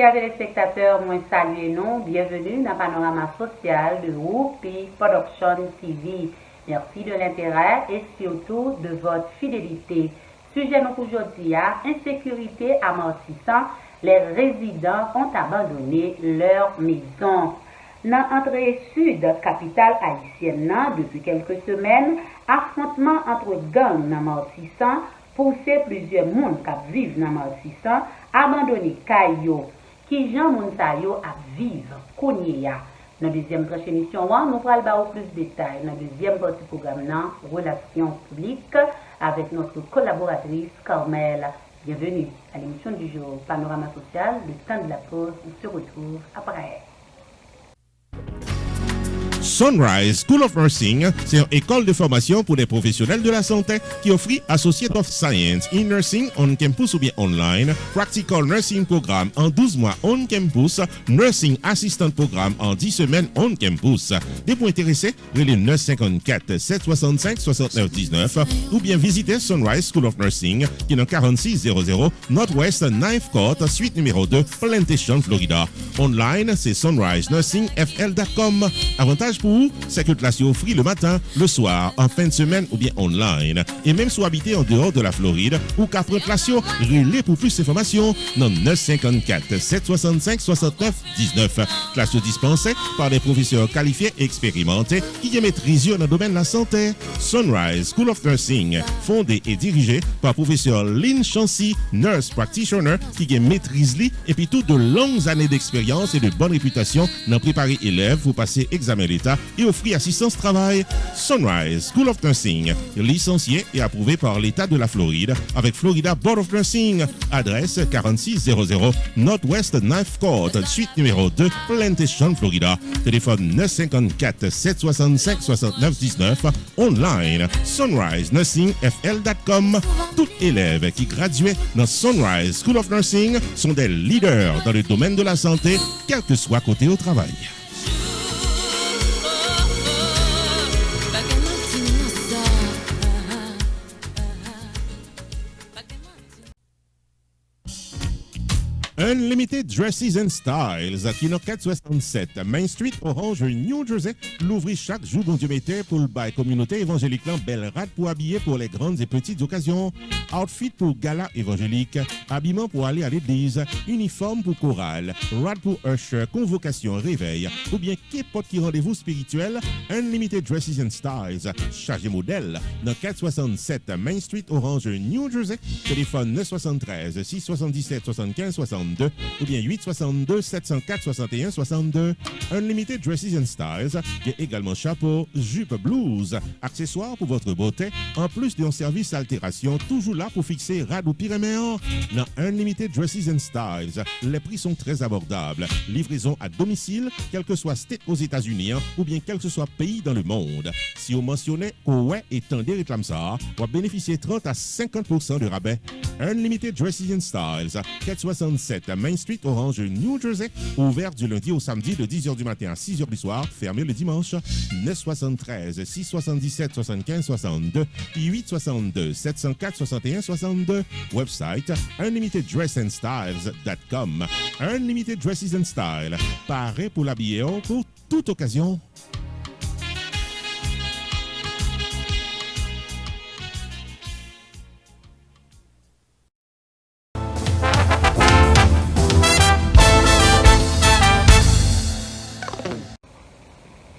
Chers téléspectateurs, moi saluez nous, bienvenue dans le panorama social de Whoopi Production TV. Merci de l'intérêt et surtout de votre fidélité. Sujet nous aujourd'hui à insécurité amortissant, les résidents ont abandonné leur maison. Dans l'entrée sud, capitale haïtienne, depuis quelques semaines, affrontement entre gangs amortissant poussé plusieurs monde qui vivent dans amortissant abandonné Kayo. Qui Jean Mounsayo à vivre Kounia. Dans la deuxième tranche émission, nous parlons plus de détails. Dans la deuxième partie programme, relations publiques, avec notre collaboratrice Carmel. Bienvenue à l'émission du jour Panorama Social. Le temps de la pause, on se retrouve après. Sunrise School of Nursing, c'est une école de formation pour les professionnels de la santé qui offre Associate of Science in Nursing on campus ou bien online, Practical Nursing Programme en 12 mois on campus, Nursing Assistant Programme en 10 semaines on campus. Des points intéressés, relais 954 765 69 19 ou bien visitez Sunrise School of Nursing qui est dans 4600 Northwest 9th Court, suite numéro 2, Plantation, Florida. Online, c'est sunrisenursingfl.com. Avantage pour vous, c'est que classe est offerte le matin, le soir, en fin de semaine ou bien online. Et même si vous habitez en dehors de la Floride ou qu'après classe, relais pour plus d'informations dans 954 765 69 19. Classe dispensée par des professeurs qualifiés et expérimentés qui maîtrisent dans le domaine de la santé. Sunrise School of Nursing, fondé et dirigé par professeur Lynn Chancy, nurse practitioner qui maîtrise et puis toutes de longues années d'expérience et de bonne réputation dans préparer élèves pour passer examen l'État et offrir assistance travail. Sunrise School of Nursing, licencié et approuvé par l'État de la Floride avec Florida Board of Nursing. Adresse 4600 Northwest 9th Court, suite numéro 2, Plantation, Florida. Téléphone 954 765 69 19. Online, sunrisenursingfl.com. Tout élève qui graduait dans Sunrise School of Nursing sont des leaders dans le domaine de la santé, quel que soit côté au travail. Unlimited Dresses and Styles, qui est 467 Main Street, Orange, New Jersey, l'ouvrit chaque jour bon Dieu mettait pour le bail communauté évangélique belle rate pour habiller pour les grandes et petites occasions, outfit pour gala évangélique, habillement pour aller à l'église, uniforme pour chorale, rad pour usher, convocation, réveil, ou bien qu'importe qui rendez-vous spirituel, Unlimited Dresses and Styles, chargé modèle, dans 467 Main Street, Orange, New Jersey, téléphone 973 677 75 62 ou bien 862 704 61 62. Unlimited Dresses and Styles, qui est également chapeau, jupe blues, accessoires pour votre beauté, en plus d'un service altération, toujours là pour fixer rad ou pyréméen. Dans Unlimited Dresses and Styles, les prix sont très abordables. Livraison à domicile, quel que soit state aux États-Unis ou bien quel que soit pays dans le monde. Si vous mentionnez ouais et tendez réclame ça, vous bénéficiez 30 à 50% de rabais. Unlimited Dresses and Styles, 467 Main Street, Orange, New Jersey, ouvert du lundi au samedi de 10h du matin à 6h du soir, fermé le dimanche. 973 677 75 62 et 862 704 61 62. Website unlimiteddressandstyles.com. Unlimited Dresses and Style, paré pour l'habiller pour toute occasion.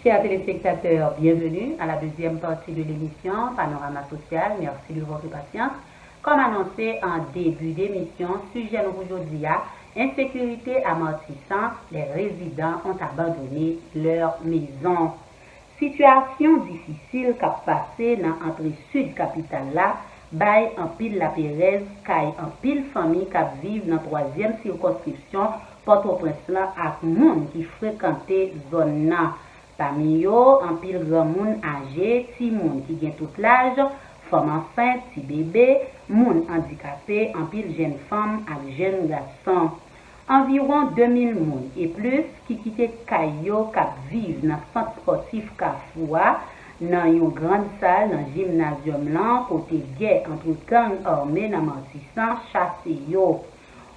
Chers téléspectateurs, bienvenue à la deuxième partie de l'émission Panorama Social. Merci de votre patience. Comme annoncé en début d'émission, sujet aujourd'hui à insécurité amortissant, les résidents ont abandonné leur maison. Situation difficile qu'a passé dans l'entrée sud capitale là, bail en pile la Pérez, caille en pile famille qui vivent dans la troisième circonscription Port-au-Prince là, avec monde qui fréquentait zone là. Parmi eux, en pile grand monde âgé, ti monde qui gagne tout l'âge, femme enceinte, ti bébé, monde handicapé, en pile jeune femme et jeune garçon. Environ 2000 monde et plus qui quittent Kayo cap vivent dans le centre sportif Kafoua, dans une grande salle dans le gymnasium là, côté guerre entre gang armés dans Martissant, chassé yo.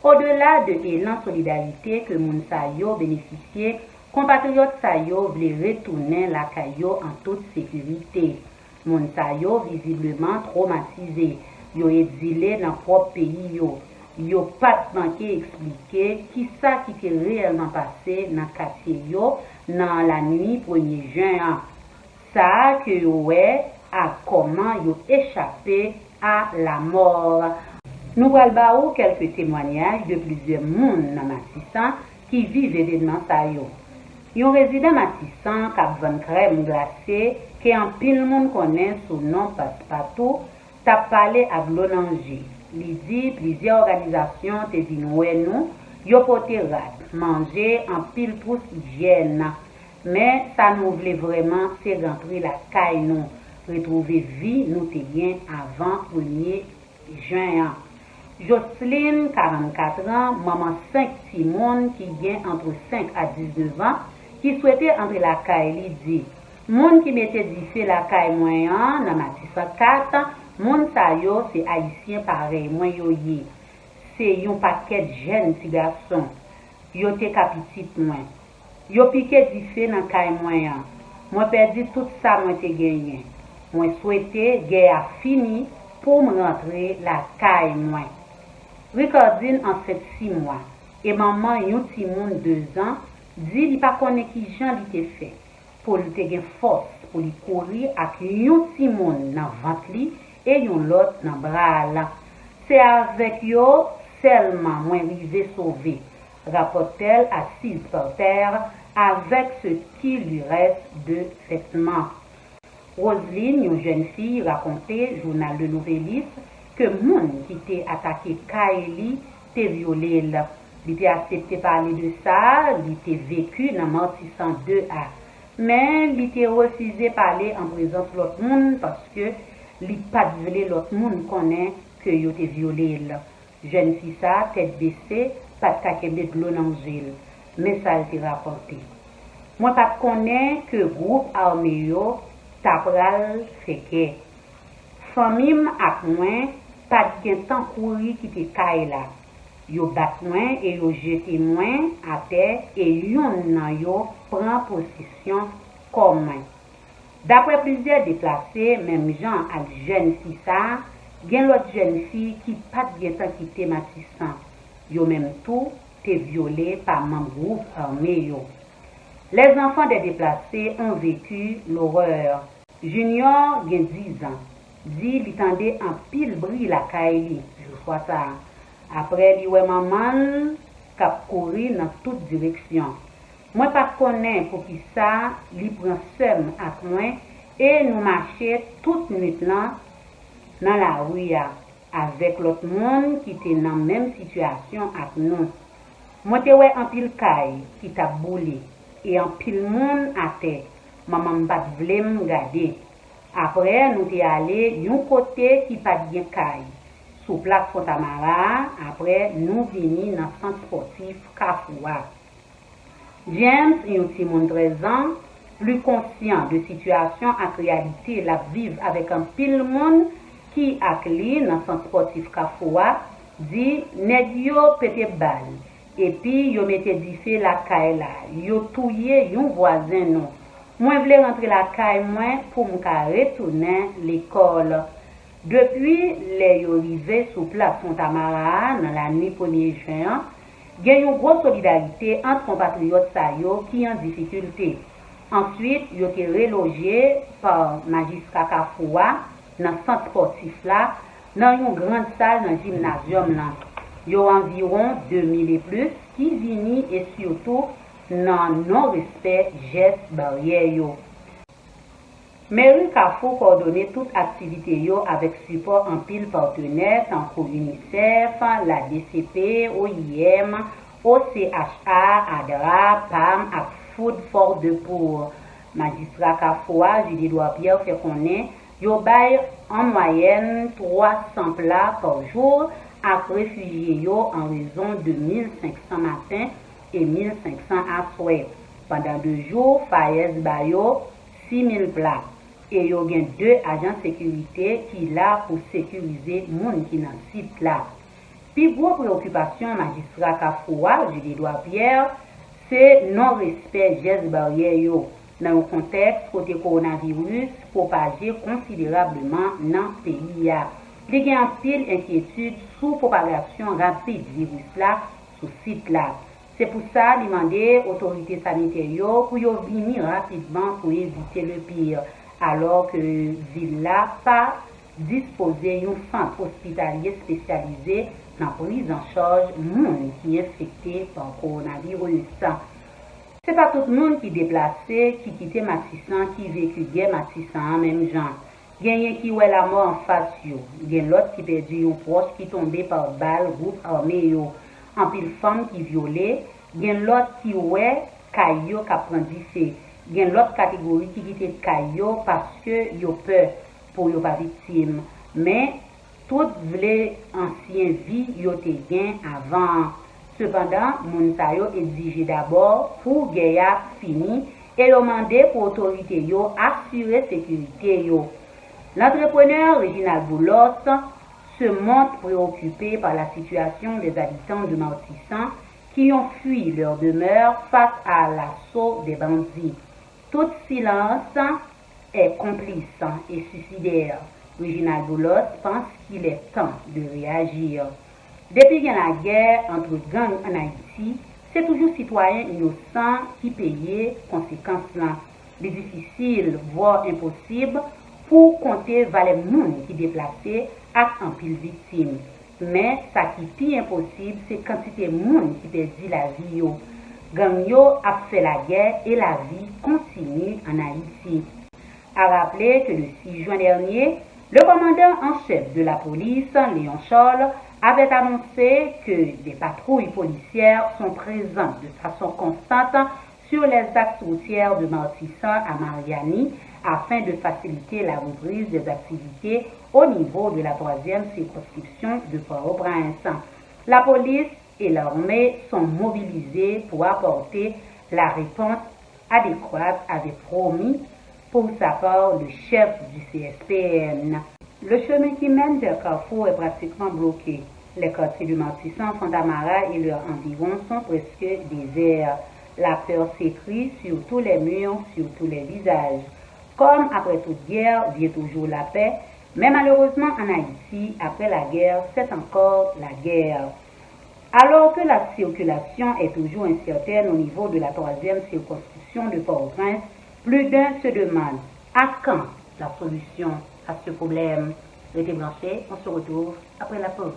Au-delà de l'élan solidarité que moun sa yo bénéficié, compatriotes sa yo vle retourner la caillou en toute sécurité. Moun sa yo visiblement traumatisé. Yo exilé dans propre pays yo. Yo pas manqué expliquer qui ça qui était réellement passé dans quartier yo dans la nuit 1er juin. Ça que yo ouais à comment yo échappé à la mort. Nous allons quelques témoignages de plusieurs monde dans Matissan qui vivent événements ça yo. Yon résident Matissan qui vend crème glacée que en pile monde connaît sous nom Passe-Partout t'a parlé à Glonanger. Li dit plusieurs organisations te dit nous yo pote rat manger en pile pour hygiène. Mais ça nous voulait vraiment c'est rentrer la caille nous retrouver vie nous te bien avant 1er juin. Jocelyne, 44 ans, maman 5 Simone qui gagne entre 5 à 19 ans, qui souhaitait entrer la caille, li dit, moun qui mettait diffé la caille moyen, dans Matissan 4, moun sa yo, c'est haïtien pareil, moi yo yé. C'est yon paquet de jeunes petits garçons. Yo te kapitit moins. Yo piqué diffé dans caille moyen. Moi perdu tout ça, moi te gagné. Moi souhaité, guerre a fini pour me rentrer la caille moins. Ricardine en fait 6 mois et maman yon ti moun 2 ans dit li pas connaît qui Jean li te fait pour li te gen force pour li courir ak yon ti moun nan ventre li et yon l'autre nan bras là. C'est avec yo seulement moi rivé sauvé, rapporte-t-elle assise par terre avec ce qui lui reste de vêtements. Roselyne, une jeune fille, racontait journal de Nouvelliste que moun qui t'est attaqué Kaeli t'est violé là. Il t'est accepté parler de ça, il t'est vécu dans Matissan 2A. Mais il t'est refusé parler en présence de l'autre monde parce que il pas violé l'autre monde connaît que il t'est violé là. Jeune fille ça, tête baissée, pas de de l'eau dans gel. Mais ça il t'est rapporté. Moi pas connais que groupe armé yo tapral feke. Famille ak moi pas de temps courir qui te caille là. Yo bat moi et yo jeté moi à terre et yon nan yo prend possession comme moi. D'après plusieurs déplacés, même gens ak jeune fille ça, gen l'autre jeune fille qui pas de temps quitter Matissan. Yo même tout te violé par membre groupe armé yo. Les enfants des déplacés ont vécu l'horreur. Junior gen 10 ans. Dit li tendait en pile bris la caille, je crois ça. Après li ouais maman k'ap courir dans toute direction. Moi pas connais pour qui ça, li prend seul ak moi et nous marcher toute nuit là dans la rue avec l'autre monde qui était dans même situation ak nous. Moi te ouais en pile caille qui t'a boulé et en pile monde à terre. Maman pas vle me garder. Après, nous sommes allés d'un côté qui pas bien caille, sous place Fontamara. Après, nous venons dans le centre sportif Kafoua. James, un petit monde 13 ans, plus conscient de situation et réalité, la vivre avec un pile monde qui accueille dans le centre sportif Kafoua, dit nèg yo pété balle. Et puis, yo mette diffé la caille là. Yo touye yon voisin non. Moi, je voulais rentrer la caille moi pour me retourner l'école. Depuis les arrivés sous place Fontamara dans la nuit 1er juin, il y a une grosse solidarité entre compatriotes qui sont en difficulté. Ensuite, ils ont été relogés par magistrat Kafoua dans le centre sportif là, dans une grande salle dans le gymnasium là. Il y a environ 2000 et plus qui viennent et surtout dans non-respect gestes barrières yo. Mairie Kafou coordonne toute activité yo avec support en pile partenaires tant que UNICEF, la DCP, OIM, OCHA, ADRA, PAM et Food for the Poor. Magistrat Kafoua, Julie Pierre fait connaître, yo bail en moyenne 300 plats par jour à réfugiés yo en raison de 1500 matins et 1500 à soir. Pendant 2 jours, Fayez Bayo 6000 plats. Et il y a 2 agents de sécurité qui sont là pour sécuriser les gens qui sont dans le site là. Puis, gros préoccupation, magistrat Kafoua, Julie-Edouard Pierre, c'est non-respect gestes barrières dans un contexte côté coronavirus propagé considérablement dans le pays. Il y a une pile inquiétude sous propagation rapide du virus là sur site là. C'est pour ça qu'il demandé aux autorités sanitaires pour venir rapidement pour éviter le pire, alors que la ville là pas disposé d'un centre hospitalier spécialisé dans la prise en charge de monde qui est infecté par le coronavirus. Ce n'est pas tout le monde qui est déplacé, qui quitte Matissan, qui vécu guerre Matissan en même genre. Il y a qui voit la mort en face, il y a l'autre qui perdu un proche qui tombé par balle, groupe armé, en pile femme qui violée, il y a l'autre qui voit caillou qui prend du feu. Il y a l'autre catégorie qui quitte caillou parce que il a peur pour ne pas victime. Mais toutes les anciennes vies y ont été gagnées avant. Cependant, Mounsayo exige d'abord pour guerre fini et demandé pour l'autorité assurer la sécurité. L'entrepreneur Reginald Boulos se montre préoccupé par la situation des habitants de Martissan qui ont fui leur demeure face à l'assaut des bandits. Tout silence est complice et suicidaire. Reginald Boulos pense qu'il est temps de réagir. Depuis qu'il y a la guerre entre gangs en Haïti, c'est toujours citoyens innocents qui payent conséquences là. C'est difficile, voire impossible, pour compter les monde qui déplacés à un pile victime. Mais ça qui est impossible, c'est quantité de monde qui perd la vie. Gang a fait la guerre et la vie continue en Haïti. À rappeler que le 6 juin dernier, le commandant en chef de la police, Léon Charles, avait annoncé que des patrouilles policières sont présentes de façon constante sur les axes routiers de Martissan à Mariani afin de faciliter la reprise des activités au niveau de la 3e circonscription de Port-au-Prince. La police et l'armée sont mobilisées pour apporter la réponse adéquate, avait promis pour sa part le chef du CSPN. Le chemin qui mène vers Carrefour est pratiquement bloqué. Les quartiers de Martissan, Fondamara et leurs environs sont presque déserts. La peur s'écrit sur tous les murs, sur tous les visages. Comme après toute guerre, vient toujours la paix, mais malheureusement en Haïti, après la guerre, c'est encore la guerre. Alors que la circulation est toujours incertaine au niveau de la 3e circonscription de Port-au-Prince, plus d'un se demande à quand la solution à ce problème. Restez branchés, on se retrouve après la pause.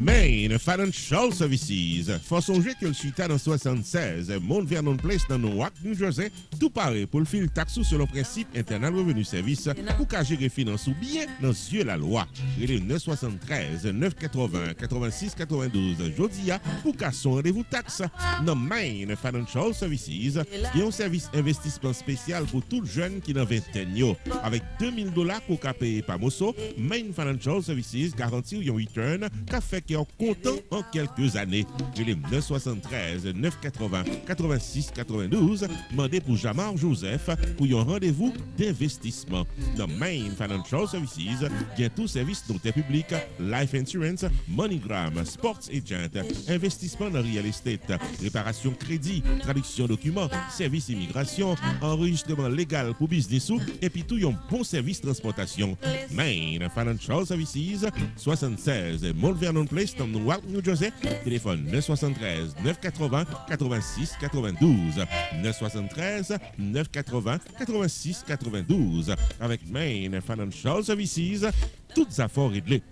Main Financial Services. Faut songer que le suite dans 76, Mount Vernon Place dans Newark, New Jersey, tout paraît pour le fil taxe sur le principe internal revenu service pour qu'à gérer finance ou bien dans yeux la loi. Il est 973 980 86 92 Jodia pour qu'à son rendez-vous taxe. Dans Main Financial Services, il y a un service investissement spécial pour tout jeune qui dans vingtaine. Avec $2000 pour qu'à payer par Mosso, Main Financial Services garantit un return qu'a fait qui est content en quelques années. Il est 973 980 86 92. Demandez pour Jamar Joseph pour un rendez-vous d'investissement. Dans Main Financial Services, il y a tout service d'intérêt public, life insurance, MoneyGram, sports agent, investissement dans real estate, réparation crédit, traduction documents, service immigration, enregistrement légal pour business et puis tout un bon service transportation. Main Financial Services, 76 Mount Vernon Place, dans Newark, New Jersey. Téléphone 973 980 86 92. 973 980 86 92. Avec Main Financial Services, toutes affaires réglées.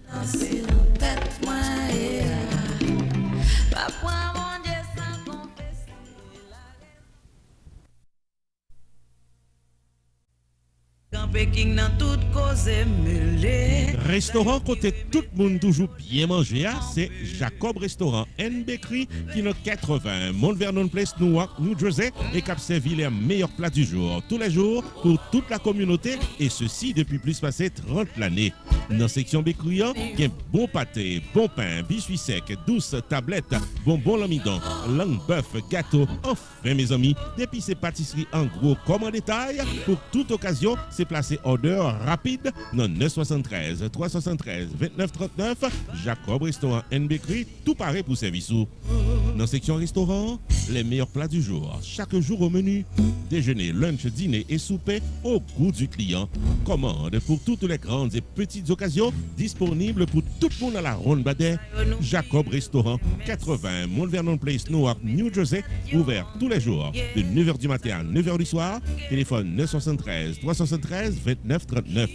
Peking dans toute cause mêlée. Restaurant côté tout le monde toujours bien manger, c'est Jacob Restaurant and Bakery qui est 80 Mount Vernon Place, Newark, New Jersey et qui a servi les meilleurs plats du jour, tous les jours pour toute la communauté et ceci depuis plus passé 30 l'année. Dans la section bakery, il y a bon pâté, bon pain, biscuits secs, douces tablettes, bonbons l'amidon, langue bœuf, gâteau. Enfin mes amis, depuis ces pâtisseries en gros comme en détail, pour toute occasion, c'est placé order rapide dans 973 373 2939 Jacob Restaurant and Bakery, tout pareil pour service. Dans la section restaurant, les meilleurs plats du jour, chaque jour au menu, déjeuner, lunch, dîner et souper au goût du client. Commande pour toutes les grandes et petites occasions, disponibles pour tout le monde à la Ronde Badet. Jacob Restaurant, 80 Mount Vernon Place, Newark, New Jersey, ouvert tous les jours de 9h du matin à 9h du soir. Téléphone 973 373 2939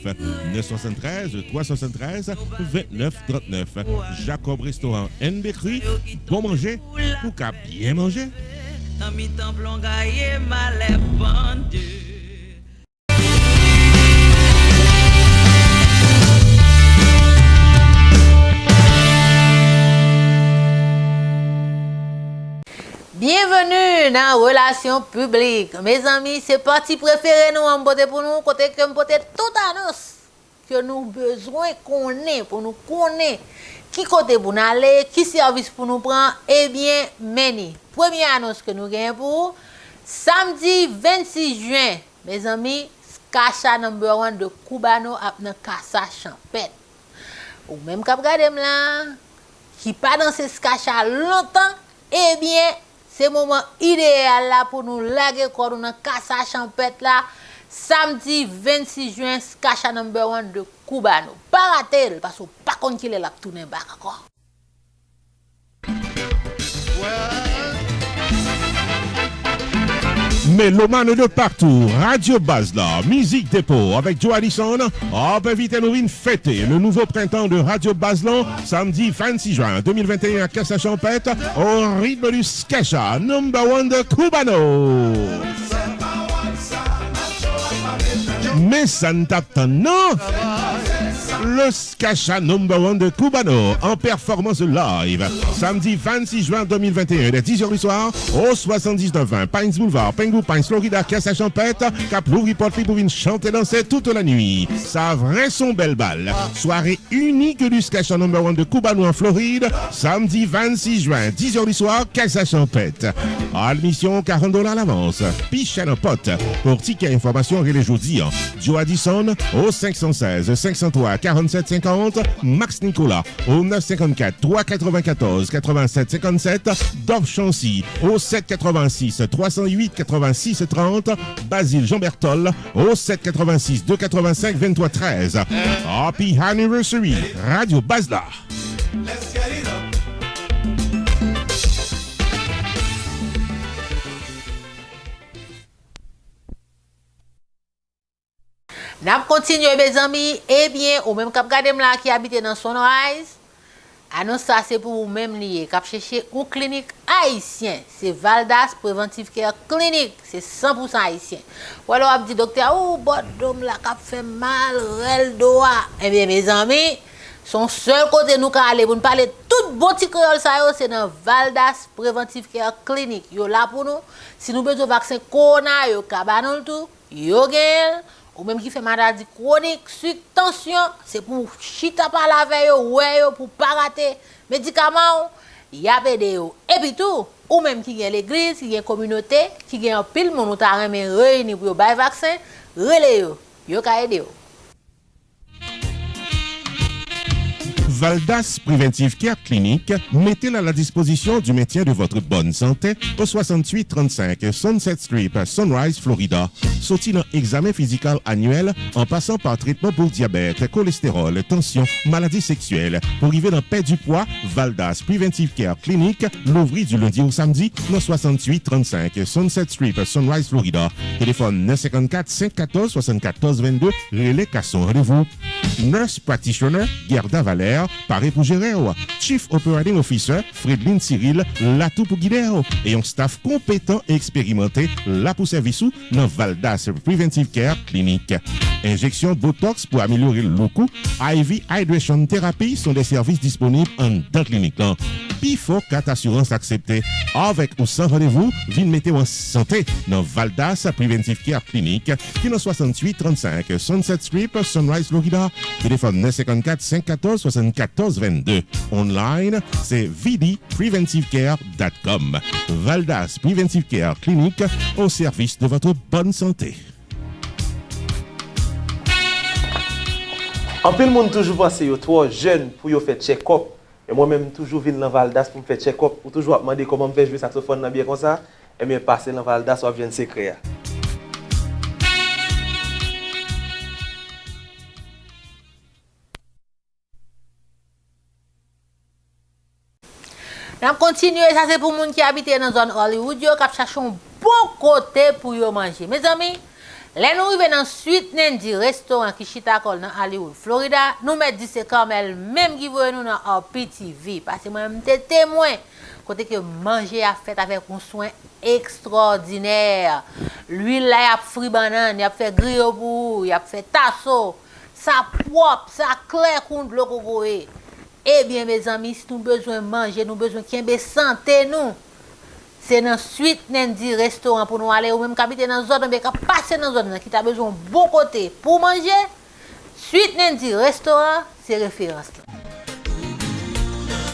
973 373 2939 Jacob Restaurant and Bakery, bon manger pour qu'à bien manger. Dans mi temps blongaye malais pendu. Bienvenue dans Relations Publiques. Mes amis, c'est parti préféré nous en beauté pour nous, côté que nous porter toute annonce que nous besoin connaître pour nous connaître qui côté pour nous aller, qui service pour nous prendre, eh bien, meni. Première annonce que nous gagnons pour samedi 26 juin, mes amis, Skacha number 1 de Cubano à dans Casa Champêtre. Ou même cap gade là, qui pas dans ce Skacha longtemps, eh bien, c'est le moment idéal là pour nous laguer corps dans Casa Champêtre là, samedi 26 juin, Skacha number 1 de Cubano. Pas rater parce que pas contre qu'il est là tourner back encore. Mélomane de partout, Radio Basla, Musique Dépôt avec Joe Addison. Invitez nous à fêter le nouveau printemps de Radio Baslan samedi 26 juin 2021 à Casa Champêtre au rythme du Skacha number 1 de Cubano. Mais ça ne tape pas, non? Le Skacha number 1 de Cubano en performance live samedi 26 juin 2021 dès 10h du soir au 7920 Pines Boulevard, Pengu Pines, Florida, Casa Champêtre, cap l'ouvri porte pour venir chanter danser toute la nuit. Ça vrai son belle balle. Soirée unique du Skacha number 1 de Cubano en Floride, samedi 26 juin 10h du soir, Casa Champêtre. Admission $40 à l'avance. Piche à pote. Pour ticket information et les jeudis, Joe Addison au 516 503 4750, Max Nicolas au 954 394 87 57, Dove Chancy au 786 308 86 30, Basile Jean Bertol au 786 285 23 13. Happy Anniversary, Radio Basla. Let's get it up. N'a continué mes amis, eh bien, ou même cap gade là qui habite dans Sunrise, annonce ça c'est pour vous même lié, cap chercher une clinique haïtien, c'est Valdas Preventive Care Clinic, c'est 100% haïtien. Ou alors on dit docteur, oh bon la cap fait mal, rel doa. Eh bien mes amis, son seul côté nous ka aller pour nous parler tout bon petit créole ça yo, c'est dans Valdas Preventive Care Clinic. Yo là pour nous, si nous besoin vaccin corona, yo ka banon tout, yo gen ou même qui fait maladie chronique, sucre, tension, c'est pour chita par la veille, ouais, pour pas rater médicaments, y a aidé yo. Et puis tout, ou même qui gagne l'église, qui gagne communauté, qui gagne un pile moun ta remen réuni pour yo bay vaccin, relé yo ka aider yo. Valdas Preventive Care Clinic, mettez-la à la disposition du maintien de votre bonne santé au 6835 Sunset Street, Sunrise, Florida. Sorti dans examen physique annuel en passant par traitement pour diabète, cholestérol, tension, maladies sexuelles. Pour arriver dans perdre du poids, Valdas Preventive Care Clinic, l'ouvrit du lundi au samedi dans 6835 Sunset Street, Sunrise, Florida. Téléphone 954 514 74 22, relais Casson. Rendez-vous. Nurse Practitioner, Gerda Valère, paré pour gérer. Chief Operating Officer, Fredline Cyril, là tout pour guider. Et un staff compétent et expérimenté, là pour service dans Valdas Preventive Care Clinic. injection Botox pour améliorer le cou, IV Hydration Therapy sont des services disponibles en dans clinique. Puis faut qu'à assurance acceptée. Avec ou sans rendez-vous, vine mettez en santé dans Valdas Preventive Care Clinic qui est dans 68 35 Sunset Street, Sunrise, Florida. Téléphone 954 514 74 22. Online, c'est vdpreventivecare.com. Valdas Preventive Care Clinic au service de votre bonne santé. En plus, le monde toujours pense que trop jeune pour faire check-up. Et moi-même, toujours viens dans Valdas pour me faire check-up. Ou toujours demander comment me faire jouer saxophone bien comme ça. Et bien, passer dans Valdas ou bien secret. On continue, ça c'est pour les gens qui habitent dans la zone Hollywood, qui cherchent un bon côté pour manger. Mes amis, là nous arrivons dans Sweet Nandy restaurant qui chita dans Hollywood, Florida. Nous mettons dit c'est quand même qui voit nous dans RPTV. Parce que moi, je suis témoin. Côté que manger a fait avec un soin extraordinaire. L'huile là, il a frit banane, il a fait griot pour, il a fait tasso. Ça propre, ça clair contre l'eau que vous voyez. Eh bien, mes amis, si nous avons besoin de manger, nous avons besoin de santé, nous. C'est dans Sweet Nandy restaurant pour nous aller, ou même habiter dans la zone, mais passer dans la zone, qui a besoin de bon côté pour manger. Sweet Nandy restaurant, c'est référence.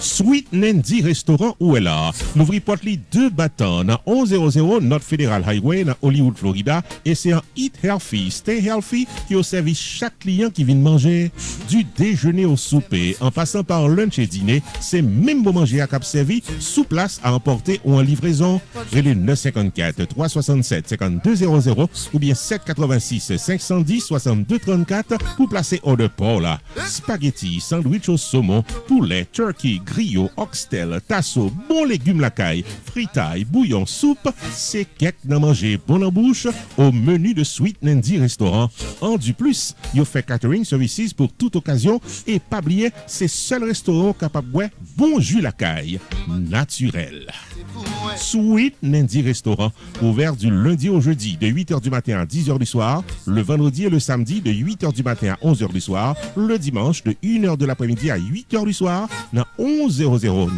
Sweet Nandy Restaurant où est là. L'ouvri porte li 2 battants dans 1100 North Federal Highway dans Hollywood, Florida. Et c'est un Eat Healthy, Stay Healthy qui au service chaque client qui vient manger. Du déjeuner au souper, en passant par lunch et dîner, c'est même bon manger à cap servi, sous place à emporter ou en livraison. Relais 954 367 5200 ou bien 786 510 62 34 pour placer order pour là. Spaghetti, sandwich au saumon, poulet, turkey, griot, oxtail, tasso, bon légumes la caille, fritaille, bouillon, soupe, c'est quelque d'en manger bon en bouche au menu de Sweet Nandy Restaurant. En du plus, il fait catering services pour toute occasion et pas oublier, c'est seul restaurant capable de bon jus la caille, naturel. Sweet Nandy Restaurant, ouvert du lundi au jeudi de 8h du matin à 10h du soir, le vendredi et le samedi de 8h du matin à 11h du soir, le dimanche de 1h de l'après-midi à 8h du soir, dans 1100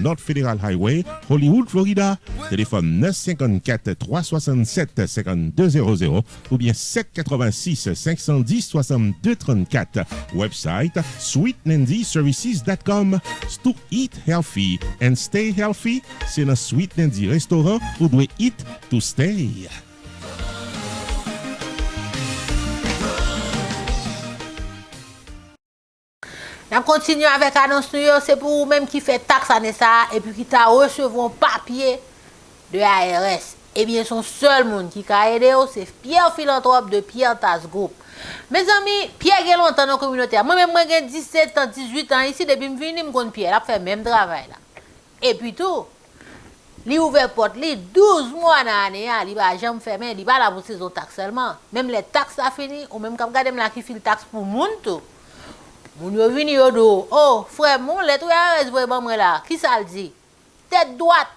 North Federal Highway, Hollywood, Florida. Téléphone 954 367 5200 ou bien 786 510 62 34. Website sweetnandyservices.com. To eat healthy and stay healthy, c'est dans Sweet Nandy Restaurant où doit eat to stay. On continue avec l'annonce, c'est pour vous-même qui fait taxe année ça et puis qui t'a recevoir un papier de ARS. Eh bien, son seul monde qui a aidé, c'est Pierre Philanthrope de Pierre Tas Group. Mes amis, Pierre a longtemps dans la communauté. Moi-même, j'ai 17 ans, 18 ans ici, depuis que je suis venu, Pierre a fait le même travail. Là. Et puis tout, il a ouvert porte, 12 mois dans l'année, il va jamais fermer, il va la pour saison taxe seulement. Même les taxes à fini, ou même quand vous regardez qui fait le taxe pour le monde tout. Moun yo vini yo do, oh frère, mon lettre ARS voye bon là, qui ça le dit? Tête droite,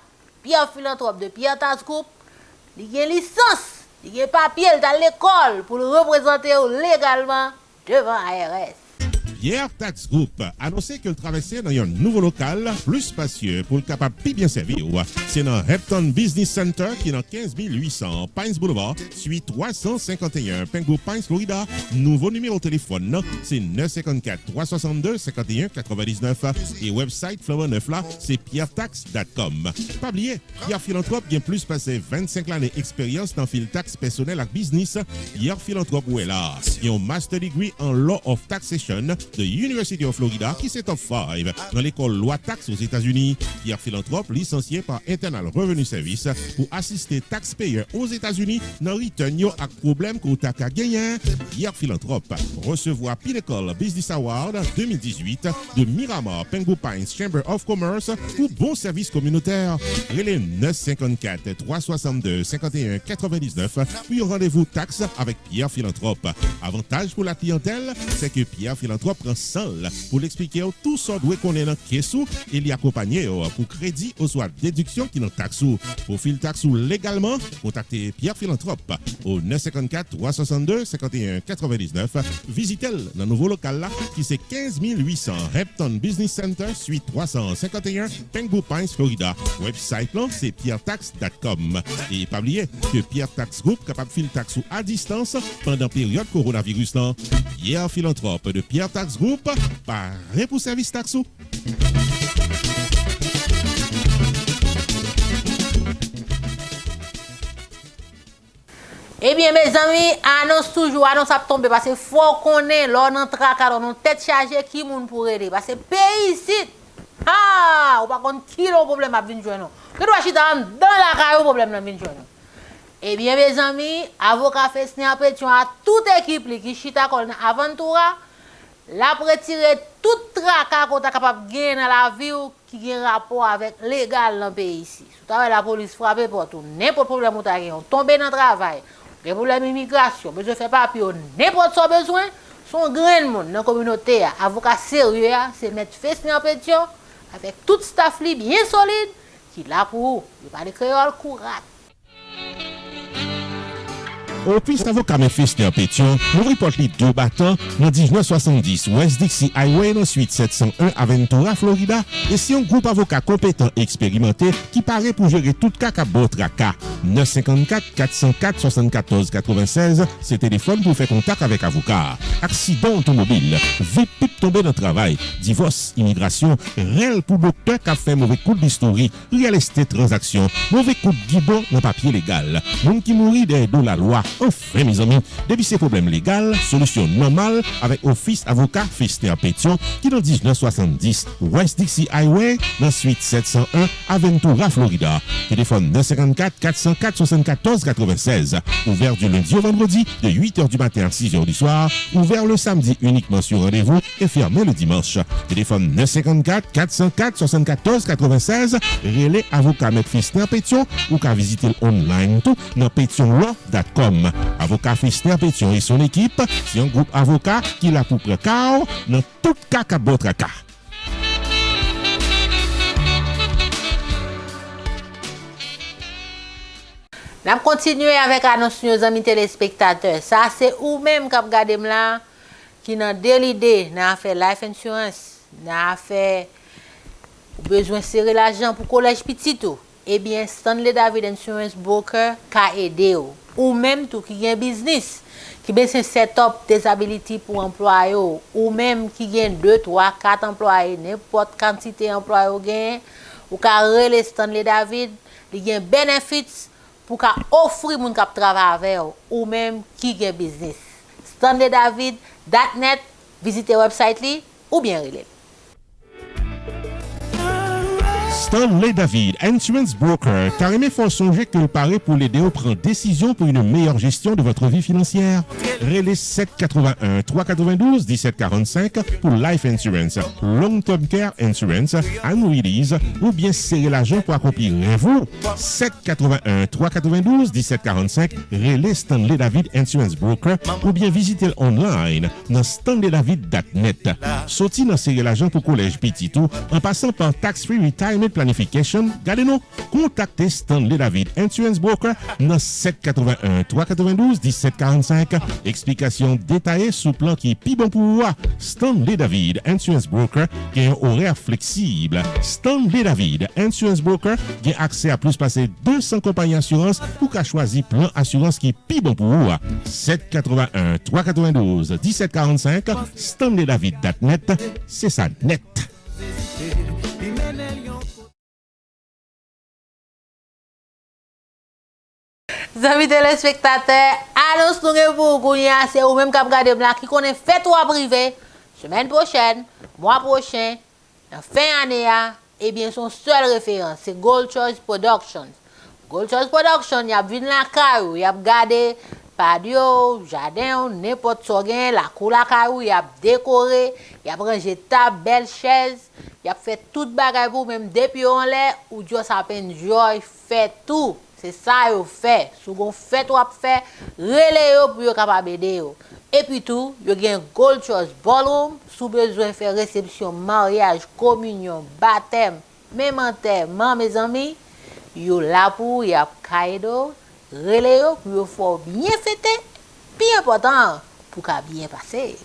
Pierre Philanthrope de Pierre Tas Group, il a une licence, il a un papier dans l'école pour le représenter légalement devant ARS. Pierre Tax Group annoncé que le traversait dans un nouveau local plus spacieux pour le capable de bien servir. C'est dans Hampton Business Center qui est dans 15800 Pines Boulevard, suite 351 Pengo Pines, Florida. Nouveau numéro de téléphone, c'est 954 362 51 99 et website Flower 9 là, c'est pierretax.com. Pas oublier, Pierre Philanthrope qui a plus passé 25 ans d'expérience dans le tax personnel et business. Pierre Philanthrope où est là. Il a un master degree en Law of Taxation de University of Florida qui s'est top 5 dans l'école loi taxe aux États-Unis. Pierre Philanthrope, licencié par Internal Revenue Service pour assister taxpayers aux États-Unis dans return yo ak problème qu'on t'a gagné. Pierre Philanthrope recevoir Pinnacle Business Award 2018 de Miramar Pengo Pines Chamber of Commerce pour bon service communautaire. Relais 954 362 51 99 puis rendez-vous taxe avec Pierre Philanthrope. Avantage pour la clientèle, c'est que Pierre Philanthrope prend seul pour l'expliquer tout ça doit connaître dans caisse et l'y accompagner pour crédit ou soit déduction qui dans taxe profil taxe légalement contactez Pierre Philanthrope au 954 362 51 99 visitez-le dans nouveau local là qui c'est 15 800 Hampton Business Center suite 351 Pengu Pines Florida website là c'est pierretax.com et pas oublier que Pierre Tax Group capable de filer taxe à distance pendant période coronavirus là Pierre Philanthrope de Pierre Tax Group parrain pour service taxe. Eh bien, mes amis, annonce toujours, annonce à tomber parce qu'il faut qu'on ait l'on entre à nos tête chargée qui moun pour aider. Parce que pays ici, ou par contre, qui le problème à venir joindre. Que doit chita dans la caille au problème à venir joindre. Eh bien, mes amis, avocat Festin en pétion à toute équipe qui chita avant tout, la retirer tout tracas qu'on est capable de gagner dans la vie qui a un rapport avec légal dans le pays ici. Si la police frappe pour tout, n'importe problème où tu as tombé dans le travail, des problèmes d'immigration, besoin de faire papier, n'importe quoi besoin, son grand monde dans la communauté, avocat sérieux, c'est mettre Festin en pétion avec tout staff bien solide qui là pour vous. Il pas de créole courage. Office avocat Festin en pétion, nous reporte les deux battants dans 1970 West Dixie Highway dans suite 701 Aventura, Florida, et c'est un groupe avocat compétent et expérimenté qui paraît pour gérer tout cas à Botraka. 954 404 74 96, c'est téléphone pour faire contact avec avocat. Accident automobile, vite pipe tombé dans le travail, divorce, immigration, réel pour docteur qui a fait mauvais coup d'historie, real estate transaction, mauvais coup de guidon dans papier légal, monde qui mourit de la loi. Enfin, mes amis, depuis ces problèmes légaux, solution normale avec Office avocat Festin en pétion qui dans 1970 West Dixie Highway dans suite 701 Aventura, Florida. Téléphone 954 404 74 96. Ouvert du lundi au vendredi de 8h du matin à 6h du soir. Ouvert le samedi uniquement sur rendez-vous et fermé le dimanche. Téléphone 954 404 74 96. Relais avocat M. Festin en pétion ou qu'à visiter online tout dans pétionlaw.com. Avocat Festin en pétion et son équipe, c'est un groupe avocat qui l'a pour précaire dans tout cas à votre cas. Nous continuons avec annonce nos amis téléspectateurs. Ça c'est ou même qui regardez là qui dans daily day, n'a fait life insurance, n'a fait besoin serrer l'argent pour collège petit tout. Eh bien Stanley David Insurance Broker ka aider ou même tout qui gagne business qui besoin setup disability pour employé ou même qui gagne 2 3 4 employés n'importe quantité employé gagne ou ka relé Stanley David, il gagne benefits pour ka offrir moun k'ap travailler avec ou même qui gagne business. StanleyDavid.net, visitez website li ou bien relé. Stanley David, Insurance Broker, carrément faut songer que le paraît pour l'aider à prendre décision pour une meilleure gestion de votre vie financière. Relais 781 392 1745 pour Life Insurance, Long Term Care Insurance, Annuities ou bien serrer l'argent pour accomplir vous. 781 392 1745, Relais Stanley David Insurance Broker ou bien visitez online dans StanleyDavid.net. Sorti dans serrer l'argent pour collège petit tout en passant par Tax Free Retirement Planification, gardez-nous, contactez Stanley David Insurance Broker dans 781 392 1745. Explication détaillée sous plan qui est plus bon pour vous. Stanley David Insurance Broker qui a un horaire flexible. Stanley David Insurance Broker qui a accès à plus passer 200 compagnies d'assurance pour qu'à choisir plan assurance qui est plus bon pour vous. 781 392 1745. StanleyDavid.net, c'est ça net. Amis téléspectateurs, annonce nous pour Gounia, c'est ou même qui regarder blanc qui connaît fête ou privé semaine prochaine, mois prochain, en fin d'année, et bien son seul référence c'est Gold Choice Productions. Gold Choice Productions, y a vu la caillou, y a regardé patio, jardin, n'importe quoi, la cour la caillou, y a décoré, y a rangé table, belle chaise, y a fait tout bagay pour même depuis on l'air ou just enjoy fait tout. C'est ça yo fait. Sou gon fait ou fait relé yo pour yo capable aider yo. Et puis tout, yo gen Gold Choice Ballroom, sous besoin faire réception, mariage, communion, baptême, même enterrement mes amis, yo là pour y a cadeau, relé yo pour yo faut bien fêter, bien important pour qu'a bien passer.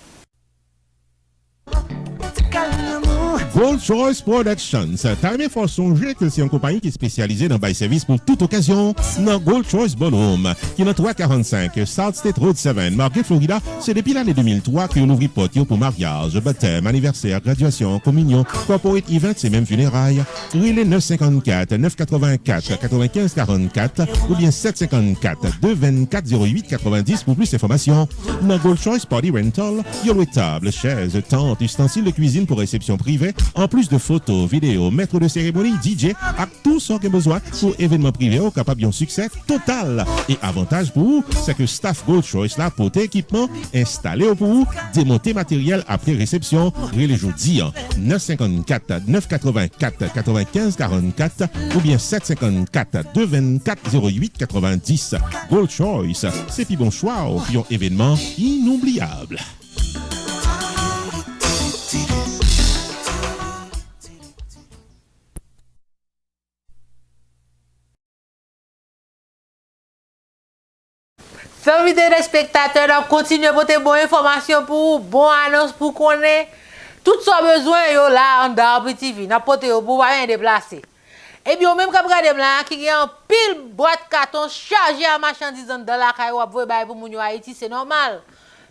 Gold Choice Productions. T'as aimé fort songer que c'est une compagnie qui est spécialisée dans bail service pour toute occasion. Dans Gold Choice Ballroom, qui est dans 345 South State Road 7, Margate, Florida. C'est depuis l'année 2003 qu'on ouvre porte pour mariage, baptême, anniversaire, graduation, communion, corporate events et même funérailles. Relais 954 984 95 44 ou bien 754 224 08 90 pour plus d'informations. Dans Gold Choice Party Rental, il y a le table, chaises, tentes, ustensiles de cuisine pour réception privée, en plus de photos, vidéos, maître de cérémonie, DJ, à tout ce qu'il a besoin pour événements privés au capable d'un succès total. Et avantage pour vous, c'est que staff Gold Choice là pour équipement installé pour vous, démonter matériel après réception, les jeudi 954 984 95 44 ou bien 754 224 08 90. Gold Choice, c'est puis bon choix au puis un événement inoubliable. Famille de spectateurs, on continue à porter bonne information pour bonne annonce pour connaître tout ce besoin yo là en d'Arbre TV, n'a porter pour pas déplacer. Et puis même quand regardez là qui a un pile boîte carton chargé à marchandises dans la caille ou voyer bail pour moun yo Haïti, c'est normal.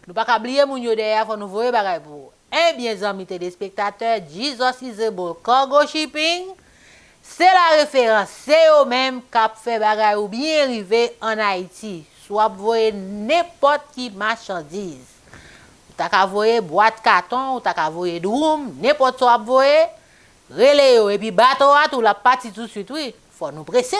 Nous pas oublier moun yo derrière faut nous voyer bagay pour. Eh bien amis téléspectateurs, Jesus is able cargo shipping. C'est la référence, c'est eux même qui fait bagay ou bien arrivé en Haïti. Soit voyer n'importe qui marchandise. T'as qu'à voyer boîte carton, ou t'as qu'à voyer drum, n'importe quoi voyer, relais et puis bateau à tout la partie tout de suite, oui, faut nous presser.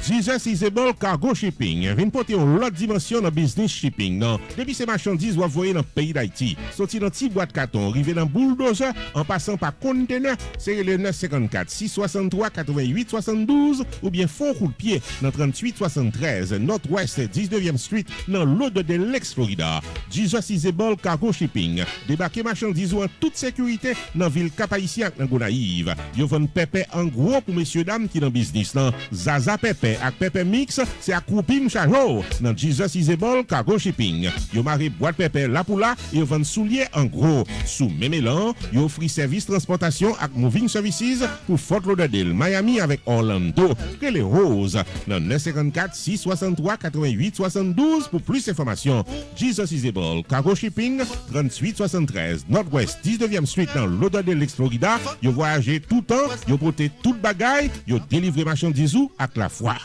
Jesus is able cargo shipping. Vient porter une autre dimension dans business shipping. Non, depuis ces marchandises vous voyez dans le pays d'Haïti, sorti dans petite boîte carton, arrivé dans bulldozer, en passant par conteneur, c'est le 954 663 88 72 ou bien fond coup de pied dans 38 73 Northwest 19e Street dans l'ouest de l'Ex Florida. Jesus is able cargo shipping. Débarquer marchandises en toute sécurité dans ville Cap-Haïtien dans Gonaïve. Yo vend pépé en gros pour messieurs dames qui dans business là. Zaza pépé ak pépé mix, c'est à Coupim Charo dans Jesus is able cargo shipping. Yo maré boîte pépé là pour là et yo vend souliers en gros. Sous même élan, yo offre service transportation ak moving services pour Fort Lauderdale, Miami avec Orlando. Les Roses dans 954 663 88 72 pour plus d'informations. Jesus is able cargo shipping 38 73 Northwest 19e Street dans Lauderdale, Florida. Yo voyager tout temps, yo porter toute bagaille, yo délivrer marchandises ak la foi.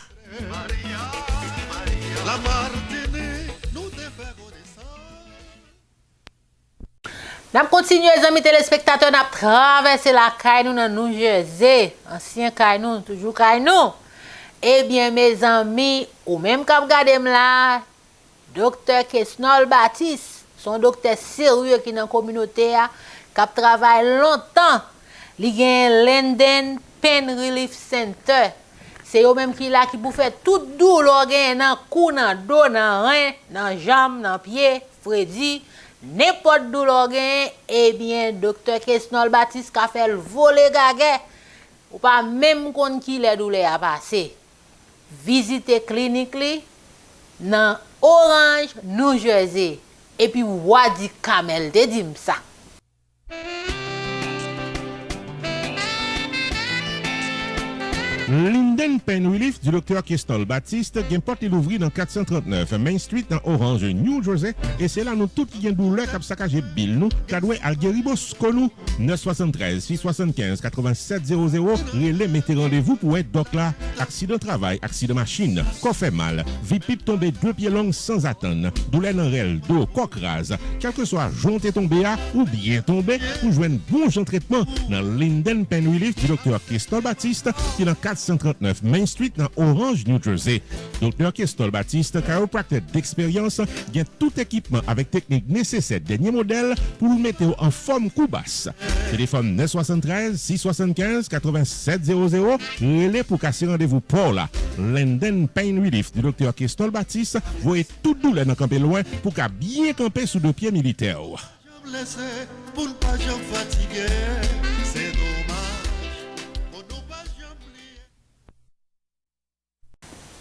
Nous continuons, les amis téléspectateurs, nous traverser la caille nous dans New Jersey. Ancien caille nous, toujours caille nous. Eh bien, mes amis, ou même quand vous regardez là, Dr. Kesnol Baptiste, son docteur sérieux qui est dans la communauté, qui travaille longtemps. Il y a un Linden Pain Relief Center. C'est eux même qui là qui pour faire tout douleur dans cou, dans dos, dans rein, dans jambe, dans pied, Freddy, n'importe douleur eh bien docteur Kesnol Baptiste qui a fait le voler gagé ou pas même compte qui les douleurs a passé. Visitez clinique dans Orange, New Jersey et puis Wadi Kamel te dit ça. Linden Pain Relief du docteur Kesnol Baptiste qui porte l'ouvrir dans 439 Main Street dans Orange, New Jersey. Et c'est là nous tous qui ont douleur comme ça que j'ai bill nous. Cadoué Algeribos Konou 973 675 8700. Relais mettez rendez-vous pour être doc là. Accident de travail, accident de machine, corps fait mal, vie pipe tomber 2 pieds longs sans attendre, douleur dans rel, dos, coq rase, quel que soit jonté tombé à ou bien tombé, pour jouer un bon traitement dans Linden Pain Relief du docteur Kesnol Baptiste qui est dans 4 439 Main Street dans Orange, New Jersey. Dr. Kestol Baptiste, chiropracteur d'expérience, gagne tout équipement avec technique nécessaire dernier modèle pour le mettre en forme coup basse. Téléphone 973 675 8700. Relais pour casser rendez-vous pour là. Lenden Pain Relief du Dr. Kestol Baptiste, voyez tout douleur dans camper loin pour qu'à bien camper sous deux pieds militaires.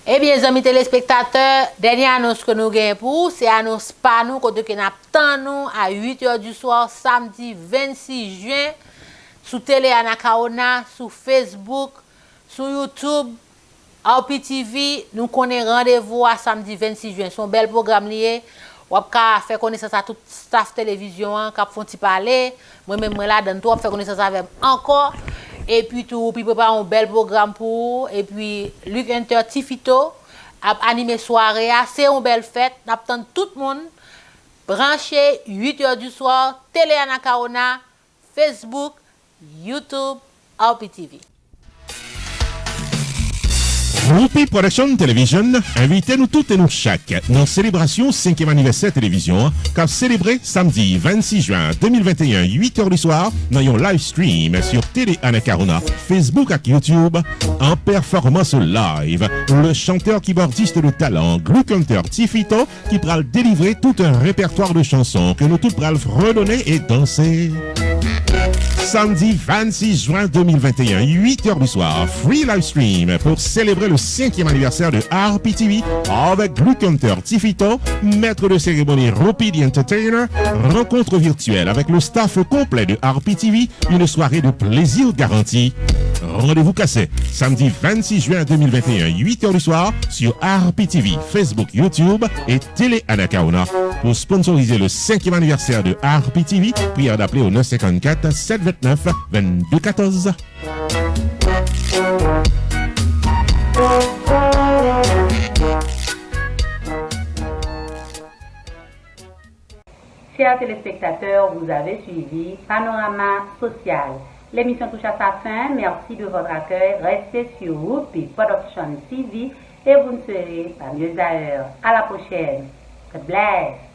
Eh bien, amis téléspectateurs, dernière annonce que nous avons pour vous, c'est annonce par nous, côté que nous attendons à 8h du soir, samedi 26 juin, sur Télé Anakaona, sur Facebook, sur YouTube, RPTV. Nous connaissons rendez-vous à samedi 26 juin. C'est un bel programme lié. On va faire connaissance à tout staff télévision, qui font parler. Moi-même, là, dans tout, on faire connaissance avec encore. Et puis tout, puis préparer un bel programme pour. Et puis Luc Hunter Tifito a animé soirée. C'est une belle fête. Nous attendons tout le monde. Branché 8h du soir, Télé Anakaona, Facebook, YouTube, RPTV. Rupi Production Television invite nous toutes et nous chaque dans la célébration 5e anniversaire télévision qu'a célébré samedi 26 juin 2021 8h du soir dans un live stream sur Télé Anakaona, Facebook et YouTube en performance live. Le chanteur keyboardiste de talent Luc Hunter Tifito qui pourra délivrer tout un répertoire de chansons que nous toutes pourrons redonner et danser. Samedi 26 juin 2021, 8h du soir, free live stream pour célébrer le 5e anniversaire de RPTV avec Luc Hunter Tifito, maître de cérémonie Rupi the Entertainer, rencontre virtuelle avec le staff complet de RPTV, une soirée de plaisir garantie. Rendez-vous cassé, samedi 26 juin 2021, 8h du soir, sur RPTV, Facebook, YouTube et Télé Anakaona. Pour sponsoriser le 5e anniversaire de RPTV, prière d'appeler au 954 729 2214. Chers téléspectateurs, vous avez suivi Panorama Social. L'émission touche à sa fin. Merci de votre accueil. Restez sur Rupi Production TV et vous ne serez pas mieux ailleurs. À la prochaine. God bless.